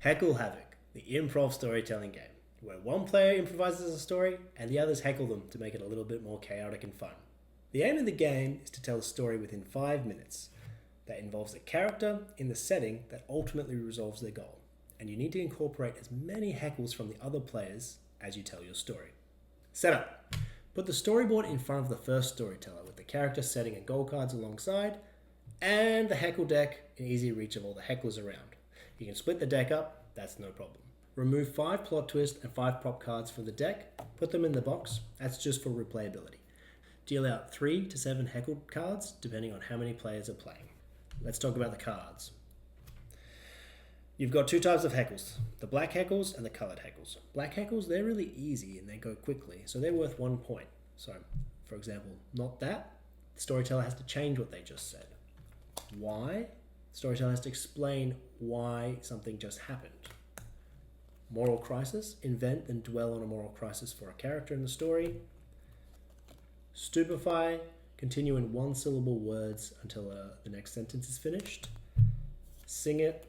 Heckle Havoc, the improv storytelling game, where one player improvises a story and the others heckle them to make it a little bit more chaotic and fun. The aim of the game is to tell a story within 5 minutes that involves a character in the setting that ultimately resolves their goal, and you need to incorporate as many heckles from the other players as you tell your story. Setup. Put the storyboard in front of the first storyteller with the character setting and goal cards alongside, and the heckle deck in easy reach of all the hecklers around. You can split the deck up, that's no problem. Remove 5 plot twist and 5 prop cards from the deck, put them in the box, that's just for replayability. Deal out 3 to 7 heckled cards depending on how many players are playing. Let's talk about the cards. You've got 2 types of heckles, the black heckles and the coloured heckles. Black heckles, they're really easy and they go quickly, so they're worth 1 point. So, for example, not that, the storyteller has to change what they just said. Why? The storyteller has to explain why something just happened. Moral crisis, invent and dwell on a moral crisis for a character in the story. Stupefy, continue in 1-syllable words until the next sentence is finished. Sing it,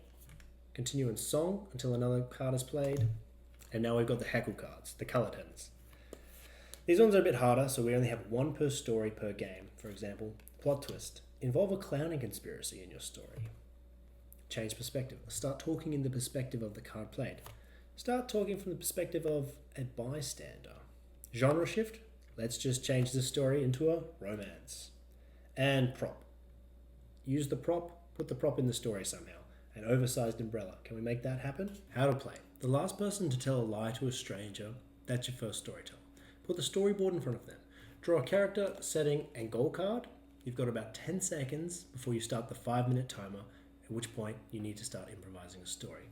continue in song until another card is played. And now we've got the heckle cards, the coloured heads. These ones are a bit harder, so we only have 1 per story per game. For example, plot twist. Involve a clowning conspiracy in your story. Change perspective. Start talking in the perspective of the card played. Start talking from the perspective of a bystander. Genre shift. Let's just change the story into a romance. And prop. Use the prop, put the prop in the story somehow. An oversized umbrella. Can we make that happen? How to play. The last person to tell a lie to a stranger, that's your first storyteller. Put the storyboard in front of them. Draw a character, setting, and goal card. You've got about 10 seconds before you start the 5-minute timer, at which point you need to start improvising a story.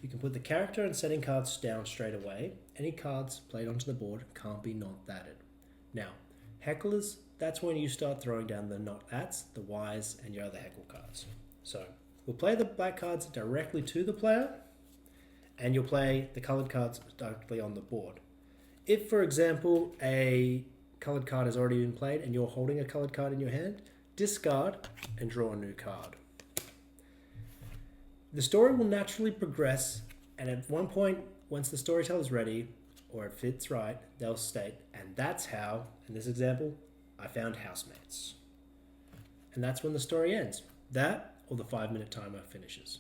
You can put the character and setting cards down straight away. Any cards played onto the board can't be not thatted. Now, hecklers, that's when you start throwing down the not that's, the whys, and your other heckle cards. So, we'll play the black cards directly to the player, and you'll play the coloured cards directly on the board. If, for example, a coloured card has already been played and you're holding a coloured card in your hand, discard and draw a new card. The story will naturally progress, and at one point, once the storyteller's ready, or it fits right, they'll state, and that's how, in this example, I found housemates. And that's when the story ends. That, or the 5-minute timer finishes.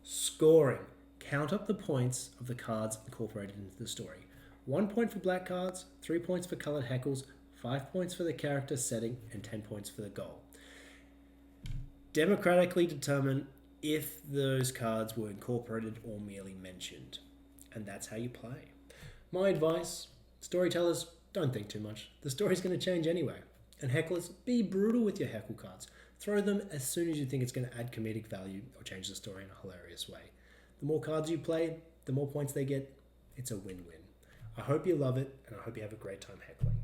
Scoring. Count up the points of the cards incorporated into the story. 1 point for black cards, 3 points for coloured heckles, 5 points for the character setting, and 10 points for the goal. Democratically determine if those cards were incorporated or merely mentioned. And that's how you play. My advice, storytellers, don't think too much. The story's going to change anyway. And hecklers, be brutal with your heckle cards. Throw them as soon as you think it's going to add comedic value or change the story in a hilarious way. The more cards you play, the more points they get. It's a win-win. I hope you love it, and I hope you have a great time heckling.